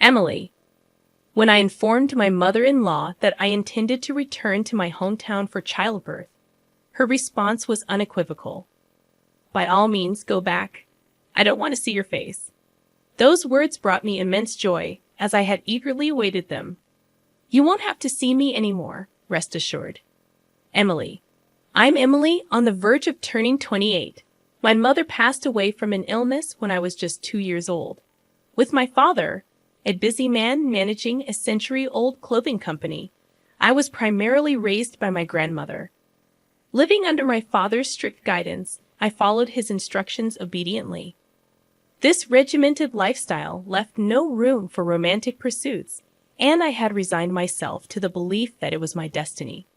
Emily. When I informed my mother-in-law that I intended to return to my hometown for childbirth, her response was unequivocal. By all means, go back. I don't want to see your face. Those words brought me immense joy, as I had eagerly awaited them. You won't have to see me anymore, rest assured. Emily. I'm Emily, on the verge of turning 28. My mother passed away from an illness when I was just 2 years old. With my father, a busy man managing a century-old clothing company, I was primarily raised by my grandmother. Living under my father's strict guidance, I followed his instructions obediently. This regimented lifestyle left no room for romantic pursuits, and I had resigned myself to the belief that it was my destiny.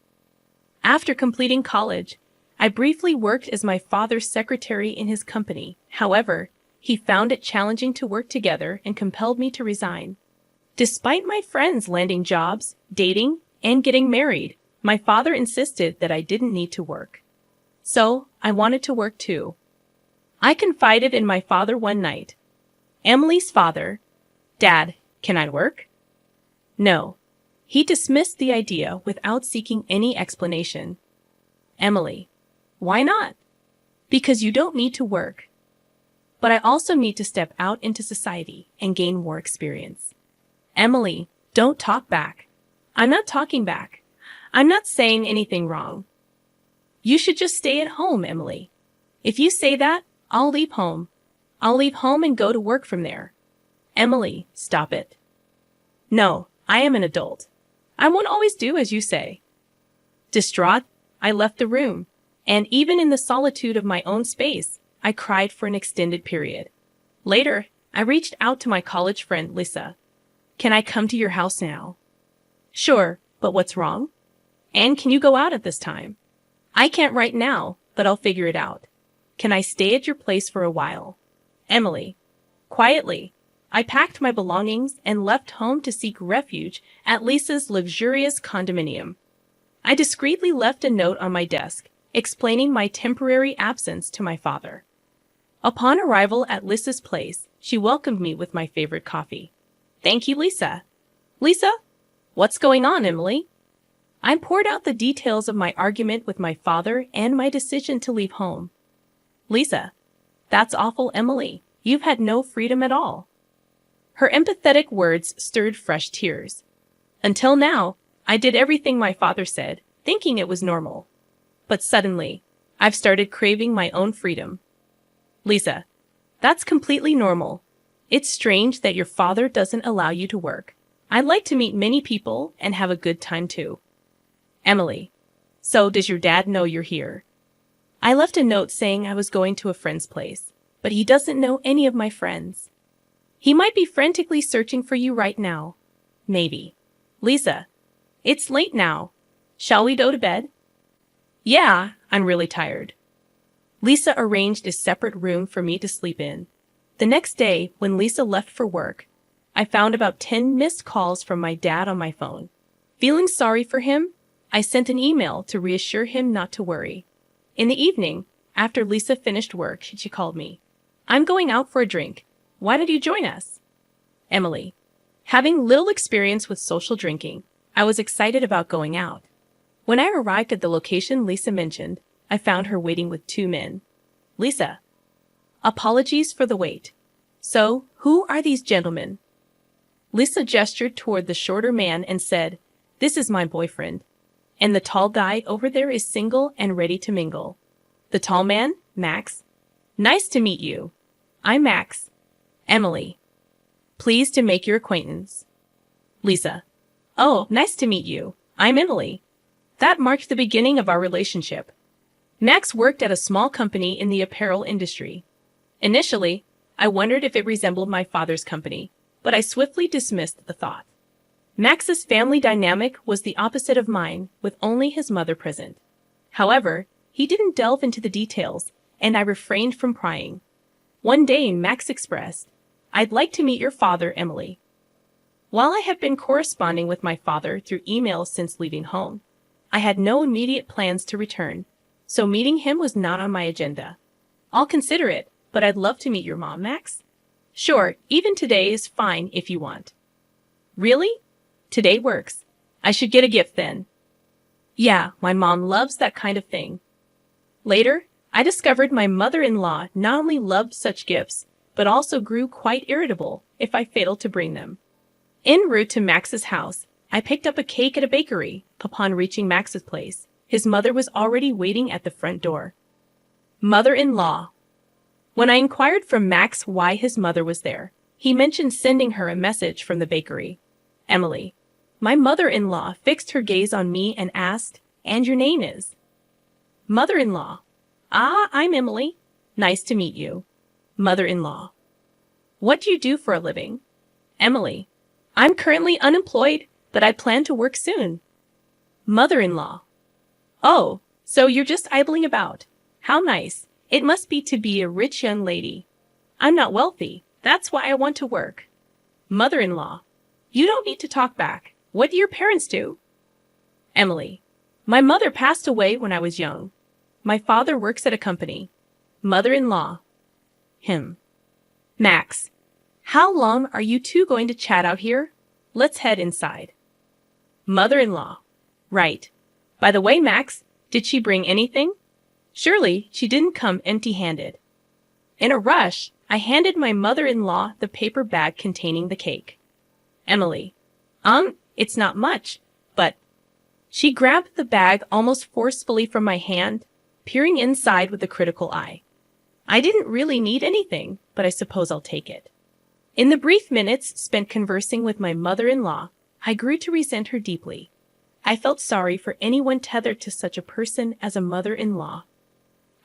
After completing college, I briefly worked as my father's secretary in his company. However, he found it challenging to work together and compelled me to resign. Despite my friends landing jobs, dating, and getting married, my father insisted that I didn't need to work. So, I wanted to work too. I confided in my father one night. Emily's father, Dad, can I work? No. He dismissed the idea without seeking any explanation. Emily. Why not? Because you don't need to work. But I also need to step out into society and gain more experience. Emily, don't talk back. I'm not talking back. I'm not saying anything wrong. You should just stay at home, Emily. If you say that, I'll leave home. I'll leave home and go to work from there. Emily, stop it. No, I am an adult. I won't always do as you say. Distraught, I left the room, and even in the solitude of my own space, I cried for an extended period. Later, I reached out to my college friend, Lisa. Can I come to your house now? Sure, but what's wrong? And can you go out at this time? I can't right now, but I'll figure it out. Can I stay at your place for a while? Emily. Quietly, I packed my belongings and left home to seek refuge at Lisa's luxurious condominium. I discreetly left a note on my desk, explaining my temporary absence to my father. Upon arrival at Lisa's place, she welcomed me with my favorite coffee. Thank you, Lisa. Lisa? What's going on, Emily? I poured out the details of my argument with my father and my decision to leave home. Lisa, that's awful, Emily. You've had no freedom at all. Her empathetic words stirred fresh tears. Until now, I did everything my father said, thinking it was normal. But suddenly, I've started craving my own freedom. Lisa, that's completely normal. It's strange that your father doesn't allow you to work. I'd like to meet many people and have a good time too. Emily, so does your dad know you're here? I left a note saying I was going to a friend's place, but he doesn't know any of my friends. He might be frantically searching for you right now. Maybe. Lisa, it's late now. Shall we go to bed? Yeah, I'm really tired. Lisa arranged a separate room for me to sleep in. The next day, when Lisa left for work, I found about 10 missed calls from my dad on my phone. Feeling sorry for him, I sent an email to reassure him not to worry. In the evening, after Lisa finished work, she called me. I'm going out for a drink. Why don't you join us? Emily. Having little experience with social drinking, I was excited about going out. When I arrived at the location Lisa mentioned, I found her waiting with 2 men. Lisa. Apologies for the wait. So, who are these gentlemen? Lisa gestured toward the shorter man and said, This is my boyfriend. And the tall guy over there is single and ready to mingle. The tall man, Max. Nice to meet you. I'm Max. Emily. Pleased to make your acquaintance. Lisa. Oh, nice to meet you. I'm Emily. That marked the beginning of our relationship. Max worked at a small company in the apparel industry. Initially, I wondered if it resembled my father's company, but I swiftly dismissed the thought. Max's family dynamic was the opposite of mine, with only his mother present. However, he didn't delve into the details, and I refrained from prying. One day, Max expressed, I'd like to meet your father, Emily. While I have been corresponding with my father through email since leaving home, I had no immediate plans to return, so meeting him was not on my agenda. I'll consider it, but I'd love to meet your mom, Max. Sure, even today is fine if you want. Really? Today works. I should get a gift then. Yeah, my mom loves that kind of thing. Later, I discovered my mother-in-law not only loved such gifts, but also grew quite irritable if I failed to bring them. En route to Max's house, I picked up a cake at a bakery. Upon reaching Max's place, his mother was already waiting at the front door. Mother-in-law. When I inquired from Max why his mother was there, he mentioned sending her a message from the bakery. Emily. My mother-in-law fixed her gaze on me and asked, "And your name is?" Mother-in-law. Ah, I'm Emily. Nice to meet you. Mother-in-law. What do you do for a living? Emily. I'm currently unemployed, but I plan to work soon. Mother-in-law. Oh, so you're just idling about. How nice. It must be to be a rich young lady. I'm not wealthy. That's why I want to work. Mother-in-law. You don't need to talk back. What do your parents do? Emily. My mother passed away when I was young. My father works at a company. Mother-in-law. Max. How long are you two going to chat out here? Let's head inside. Mother-in-law. Right. By the way, Max, did she bring anything? Surely she didn't come empty-handed. In a rush, I handed my mother-in-law the paper bag containing the cake. Emily. It's not much, but... She grabbed the bag almost forcefully from my hand, peering inside with a critical eye. I didn't really need anything, but I suppose I'll take it. In the brief minutes spent conversing with my mother-in-law, I grew to resent her deeply. I felt sorry for anyone tethered to such a person as a mother-in-law.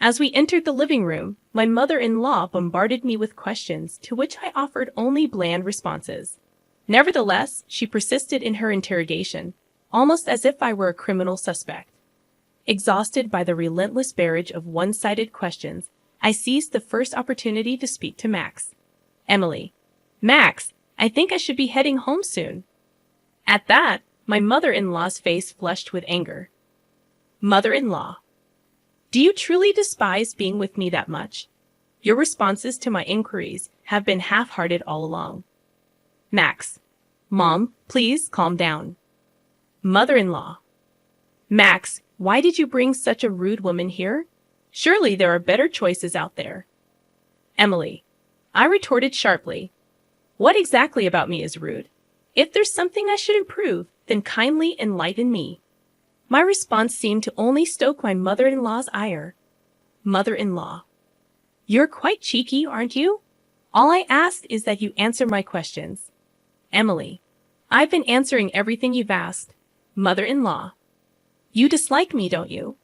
As we entered the living room, my mother-in-law bombarded me with questions to which I offered only bland responses. Nevertheless, she persisted in her interrogation, almost as if I were a criminal suspect. Exhausted by the relentless barrage of one-sided questions, I seized the first opportunity to speak to Max. Emily. Max, I think I should be heading home soon. At that, my mother-in-law's face flushed with anger. Mother-in-law. Do you truly despise being with me that much? Your responses to my inquiries have been half-hearted all along. Max. Mom, please calm down. Mother-in-law. Max, why did you bring such a rude woman here? Surely there are better choices out there. Emily. I retorted sharply. What exactly about me is rude? If there's something I should improve, then kindly enlighten me. My response seemed to only stoke my mother-in-law's ire. Mother-in-law. You're quite cheeky, aren't you? All I asked is that you answer my questions. Emily. I've been answering everything you've asked. Mother-in-law. You dislike me, don't you?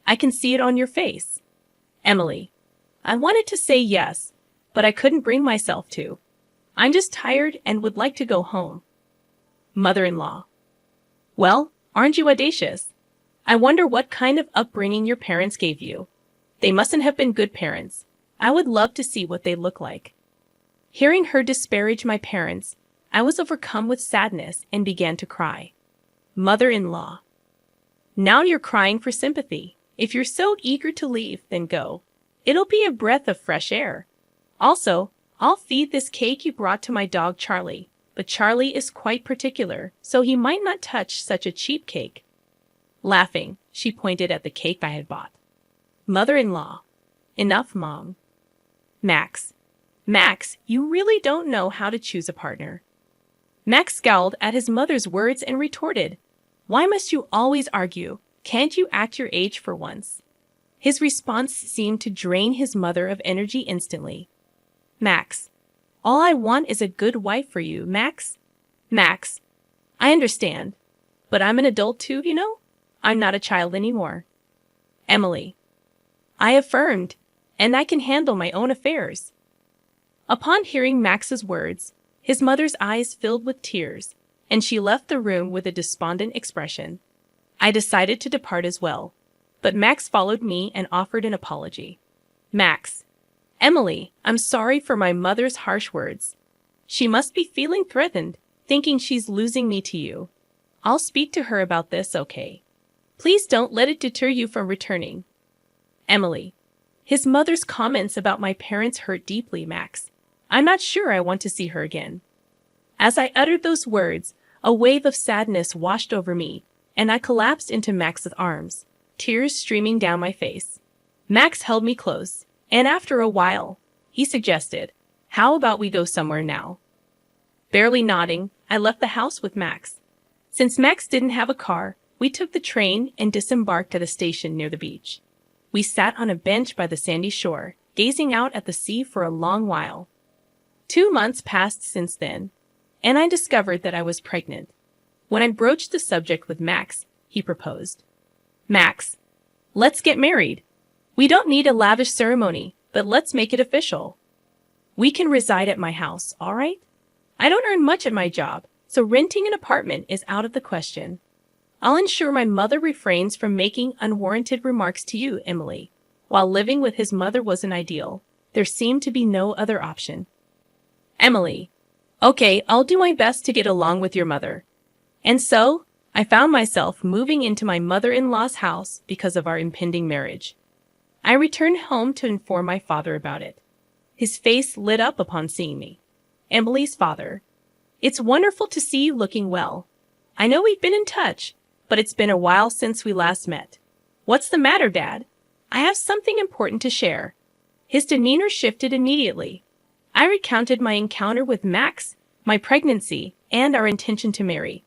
I can see it on your face. Emily. I wanted to say yes, but I couldn't bring myself to. I'm just tired and would like to go home. Mother-in-law. Well, aren't you audacious? I wonder what kind of upbringing your parents gave you. They mustn't have been good parents. I would love to see what they look like. Hearing her disparage my parents, I was overcome with sadness and began to cry. Mother-in-law. Now you're crying for sympathy. If you're so eager to leave, then go. It'll be a breath of fresh air. Also, I'll feed this cake you brought to my dog Charlie, but Charlie is quite particular, so he might not touch such a cheap cake. Laughing, she pointed at the cake I had bought. Mother-in-law. Enough, Mom. Max. Max, you really don't know how to choose a partner. Max scowled at his mother's words and retorted, Why must you always argue? Can't you act your age for once? His response seemed to drain his mother of energy instantly. Max. All I want is a good wife for you, Max. Max. I understand. But I'm an adult too, you know? I'm not a child anymore. Emily. I affirmed, and I can handle my own affairs. Upon hearing Max's words, his mother's eyes filled with tears, and she left the room with a despondent expression. I decided to depart as well, but Max followed me and offered an apology. Max. Emily, I'm sorry for my mother's harsh words. She must be feeling threatened, thinking she's losing me to you. I'll speak to her about this, okay? Please don't let it deter you from returning. Emily. His mother's comments about my parents hurt deeply, Max. I'm not sure I want to see her again. As I uttered those words, A wave of sadness washed over me, and I collapsed into Max's arms, tears streaming down my face. Max held me close, and after a while, he suggested, "How about we go somewhere now?" Barely nodding, I left the house with Max. Since Max didn't have a car, we took the train and disembarked at a station near the beach. We sat on a bench by the sandy shore, gazing out at the sea for a long while. 2 months passed since then, and I discovered that I was pregnant. When I broached the subject with Max, he proposed. "Max, let's get married. We don't need a lavish ceremony, but let's make it official. We can reside at my house, all right? I don't earn much at my job, so renting an apartment is out of the question. I'll ensure my mother refrains from making unwarranted remarks to you, Emily." While living with his mother wasn't ideal, there seemed to be no other option. Emily: "Okay, I'll do my best to get along with your mother." And so, I found myself moving into my mother-in-law's house because of our impending marriage. I returned home to inform my father about it. His face lit up upon seeing me. Emily's father: "It's wonderful to see you looking well. I know we've been in touch, but it's been a while since we last met. What's the matter, Dad? I have something important to share." His demeanor shifted immediately. I recounted my encounter with Max, my pregnancy, and our intention to marry.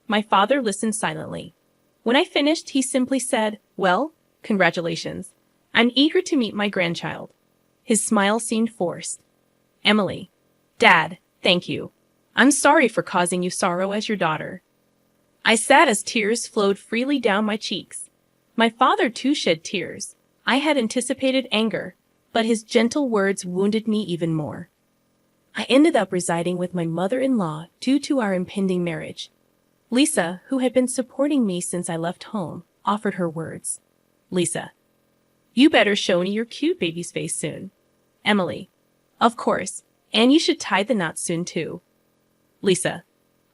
My father listened silently. When I finished, he simply said, "Well, congratulations. I'm eager to meet my grandchild." His smile seemed forced. "Emily." "Dad, thank you. I'm sorry for causing you sorrow as your daughter." I sat as tears flowed freely down my cheeks. My father too shed tears. I had anticipated anger, but his gentle words wounded me even more. I ended up residing with my mother-in-law due to our impending marriage. Lisa, who had been supporting me since I left home, offered her words. "Lisa, you better show me your cute baby's face soon." Emily: "Of course, and you should tie the knot soon too." Lisa: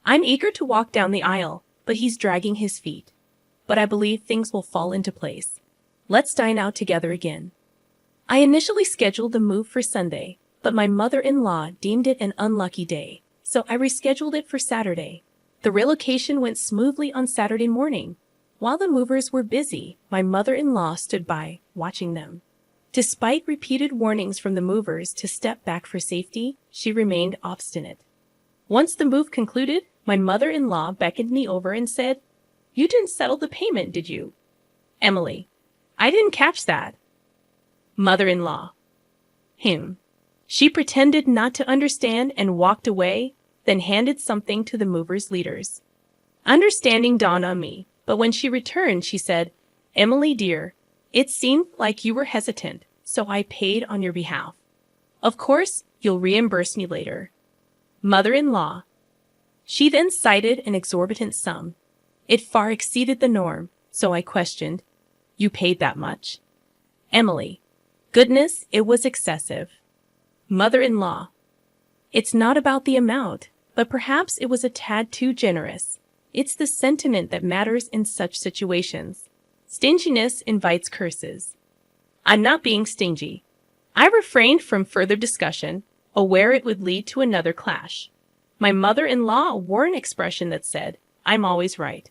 "I'm eager to walk down the aisle, but he's dragging his feet. But I believe things will fall into place. Let's dine out together again." I initially scheduled the move for Sunday, but my mother-in-law deemed it an unlucky day, so I rescheduled it for Saturday. The relocation went smoothly on Saturday morning. While the movers were busy, my mother-in-law stood by, watching them. Despite repeated warnings from the movers to step back for safety, she remained obstinate. Once the move concluded, my mother-in-law beckoned me over and said, "You didn't settle the payment, did you?" Emily: "I didn't catch that." Mother-in-law: She pretended not to understand and walked away, then handed something to the movers' leaders. Understanding dawned on me, but when she returned, she said, "Emily dear, it seemed like you were hesitant, so I paid on your behalf. Of course, you'll reimburse me later." Mother-in-law: She then cited an exorbitant sum. It far exceeded the norm, so I questioned, "You paid that much?" Emily: "Goodness, it was excessive." Mother-in-law: "It's not about the amount, but perhaps it was a tad too generous. It's the sentiment that matters in such situations. Stinginess invites curses." I'm not being stingy. I refrained from further discussion, aware it would lead to another clash. My mother-in-law wore an expression that said, "I'm always right."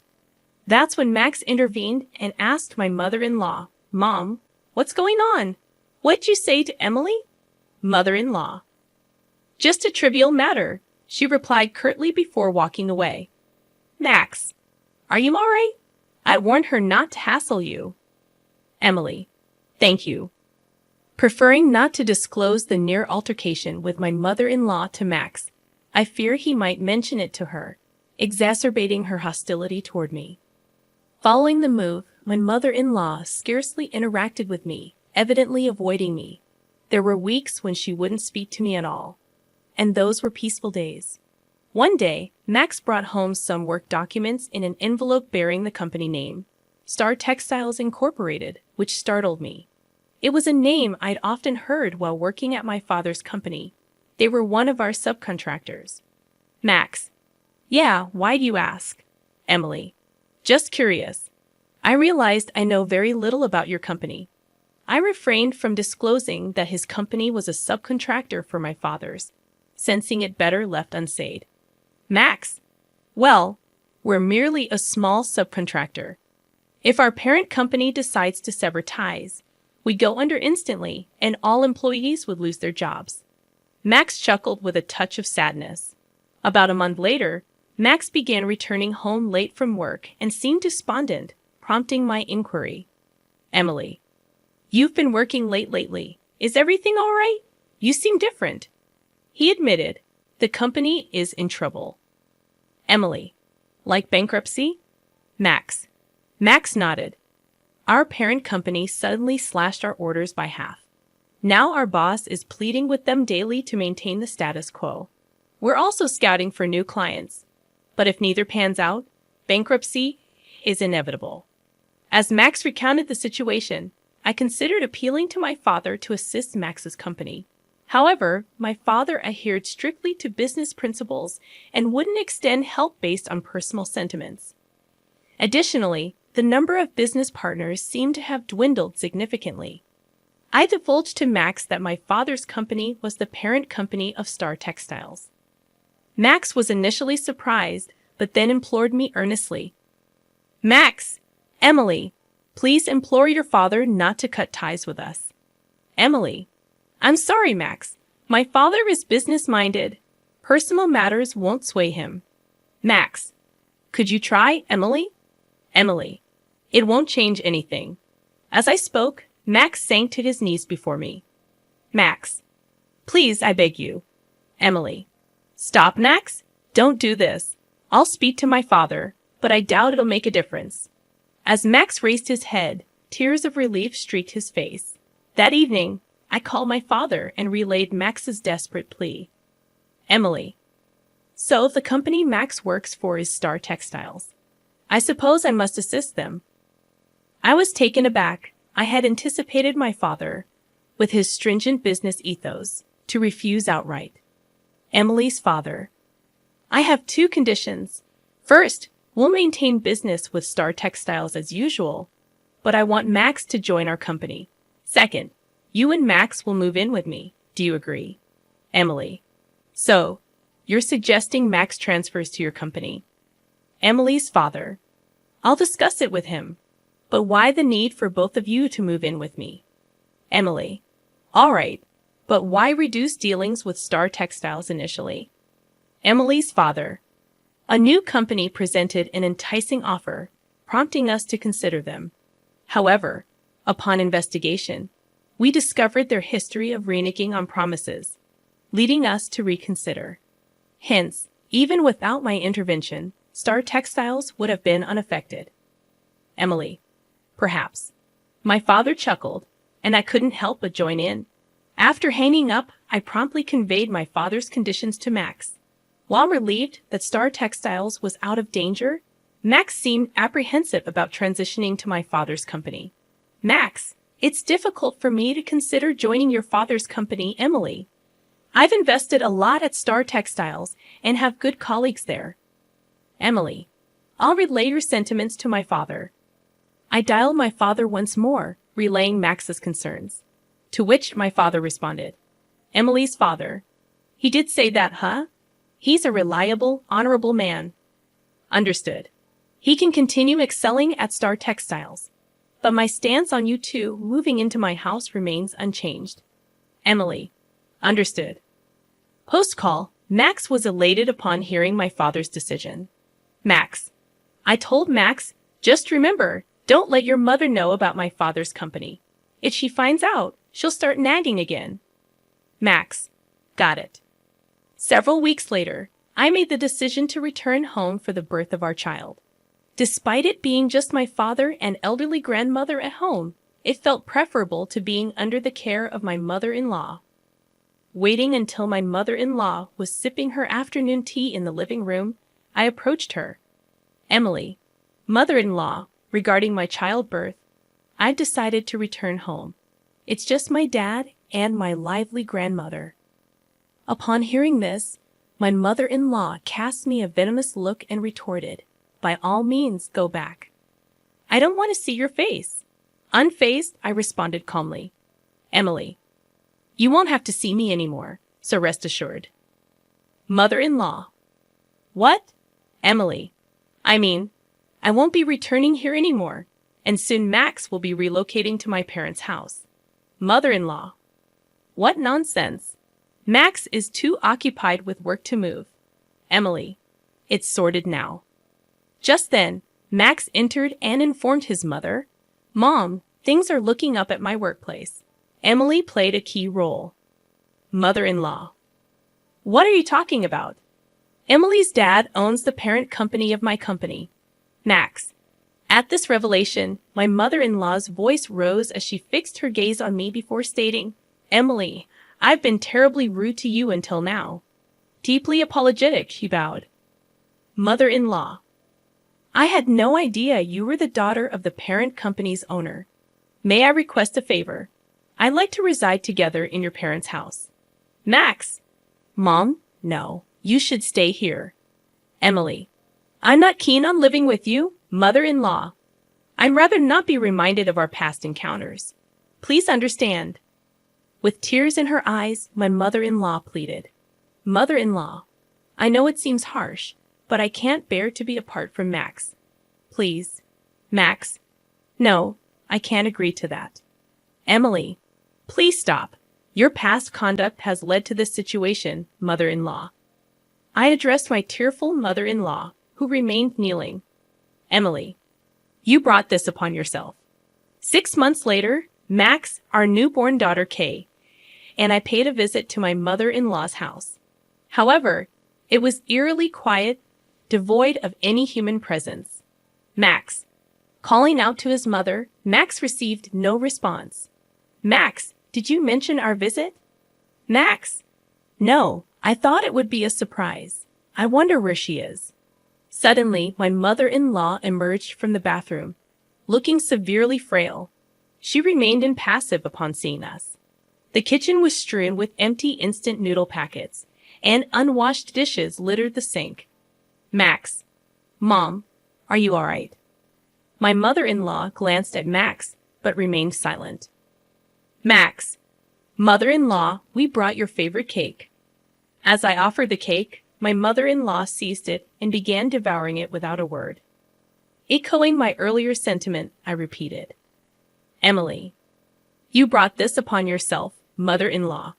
That's when Max intervened and asked my mother-in-law, "Mom, what's going on? What'd you say to Emily?" Mother-in-law: "Just a trivial matter," she replied curtly before walking away. Max: "Are you all right? I warned her not to hassle you." Emily: "Thank you." Preferring not to disclose the near altercation with my mother-in-law to Max, I fear he might mention it to her, exacerbating her hostility toward me. Following the move, my mother-in-law scarcely interacted with me, evidently avoiding me. There were weeks when she wouldn't speak to me at all, and those were peaceful days. One day, Max brought home some work documents in an envelope bearing the company name, Star Textiles Incorporated, which startled me. It was a name I'd often heard while working at my father's company. They were one of our subcontractors. Max: "Yeah, why do you ask?" Emily: "Just curious. I realized I know very little about your company." I refrained from disclosing that his company was a subcontractor for my father's, sensing it better left unsaid. Max: Well, we're merely a small subcontractor. If our parent company decides to sever ties, we go under instantly and all employees would lose their jobs. Max chuckled with a touch of sadness. About a month later, Max began returning home late from work and seemed despondent, prompting my inquiry. Emily, you've been working late lately. Is everything all right? You seem different. He admitted, the company is in trouble. Emily, like bankruptcy? Max nodded. Our parent company suddenly slashed our orders by half. Now our boss is pleading with them daily to maintain the status quo. We're also scouting for new clients. But if neither pans out, bankruptcy is inevitable. As Max recounted the situation, I considered appealing to my father to assist Max's company. However, my father adhered strictly to business principles and wouldn't extend help based on personal sentiments. Additionally, the number of business partners seemed to have dwindled significantly. I divulged to Max that my father's company was the parent company of Star Textiles. Max was initially surprised, but then implored me earnestly. Max, Emily, please implore your father not to cut ties with us. Emily, I'm sorry, Max. My father is business-minded. Personal matters won't sway him. Max, could you try, Emily? Emily, it won't change anything. As I spoke, Max sank to his knees before me. Max, please, I beg you. Emily, stop, Max. Don't do this. I'll speak to my father, but I doubt it'll make a difference. As Max raised his head, tears of relief streaked his face. That evening, I called my father and relayed Max's desperate plea. Emily, so the company Max works for is Star Textiles. I suppose I must assist them. I was taken aback. I had anticipated my father, with his stringent business ethos, to refuse outright. Emily's father. I have two conditions. First, we'll maintain business with Star Textiles as usual, but I want Max to join our company. Second, you and Max will move in with me. Do you agree? Emily. So, you're suggesting Max transfers to your company? Emily's father. I'll discuss it with him. But why the need for both of you to move in with me? Emily. All right, but why reduce dealings with Star Textiles initially? Emily's father. A new company presented an enticing offer, prompting us to consider them. However, upon investigation, we discovered their history of reneging on promises, leading us to reconsider. Hence, even without my intervention, Star Textiles would have been unaffected. Emily. Perhaps. My father chuckled, and I couldn't help but join in. After hanging up, I promptly conveyed my father's conditions to Max. While relieved that Star Textiles was out of danger, Max seemed apprehensive about transitioning to my father's company. Max, it's difficult for me to consider joining your father's company, Emily. I've invested a lot at Star Textiles and have good colleagues there. Emily, I'll relay your sentiments to my father. I dialed my father once more, relaying Max's concerns. To which my father responded, Emily's father. He did say that, huh? He's a reliable, honorable man. Understood. He can continue excelling at Star Textiles. But my stance on you two moving into my house remains unchanged. Emily. Understood. Post-call, Max was elated upon hearing my father's decision. Max. I told Max, just remember, don't let your mother know about my father's company. If she finds out, she'll start nagging again. Max. Got it. Several weeks later, I made the decision to return home for the birth of our child. Despite it being just my father and elderly grandmother at home, it felt preferable to being under the care of my mother-in-law. Waiting until my mother-in-law was sipping her afternoon tea in the living room, I approached her. Emily, mother-in-law, regarding my childbirth, I've decided to return home. It's just my dad and my lively grandmother. Upon hearing this, my mother-in-law cast me a venomous look and retorted, by all means, go back. I don't want to see your face. Unfazed, I responded calmly. Emily, you won't have to see me anymore, so rest assured. Mother-in-law. What? Emily. I won't be returning here anymore, and soon Max will be relocating to my parents' house. Mother-in-law. What nonsense. Max is too occupied with work to move. Emily. It's sorted now. Just then, Max entered and informed his mother, Mom, things are looking up at my workplace. Emily played a key role. Mother-in-law. What are you talking about? Emily's dad owns the parent company of my company. Max. At this revelation, my mother-in-law's voice rose as she fixed her gaze on me before stating, Emily, I've been terribly rude to you until now. Deeply apologetic, he bowed. Mother-in-law. I had no idea you were the daughter of the parent company's owner. May I request a favor? I'd like to reside together in your parents' house. Max. Mom, no, you should stay here. Emily. I'm not keen on living with you, mother-in-law. I'd rather not be reminded of our past encounters. Please understand. With tears in her eyes, my mother-in-law pleaded. Mother-in-law. I know it seems harsh, but I can't bear to be apart from Max. Please. Max. No, I can't agree to that. Emily. Please stop. Your past conduct has led to this situation, mother-in-law. I addressed my tearful mother-in-law, who remained kneeling. Emily. You brought this upon yourself. 6 months later, Max, our newborn daughter Kay, and I paid a visit to my mother-in-law's house. However, it was eerily quiet, devoid of any human presence. Max. Calling out to his mother, Max received no response. Max, did you mention our visit? Max. No, I thought it would be a surprise. I wonder where she is. Suddenly, my mother-in-law emerged from the bathroom, looking severely frail. She remained impassive upon seeing us. The kitchen was strewn with empty instant noodle packets, and unwashed dishes littered the sink. Max. Mom, are you all right? My mother-in-law glanced at Max, but remained silent. Max. Mother-in-law, we brought your favorite cake. As I offered the cake, my mother-in-law seized it and began devouring it without a word. Echoing my earlier sentiment, I repeated. Emily. You brought this upon yourself, mother-in-law.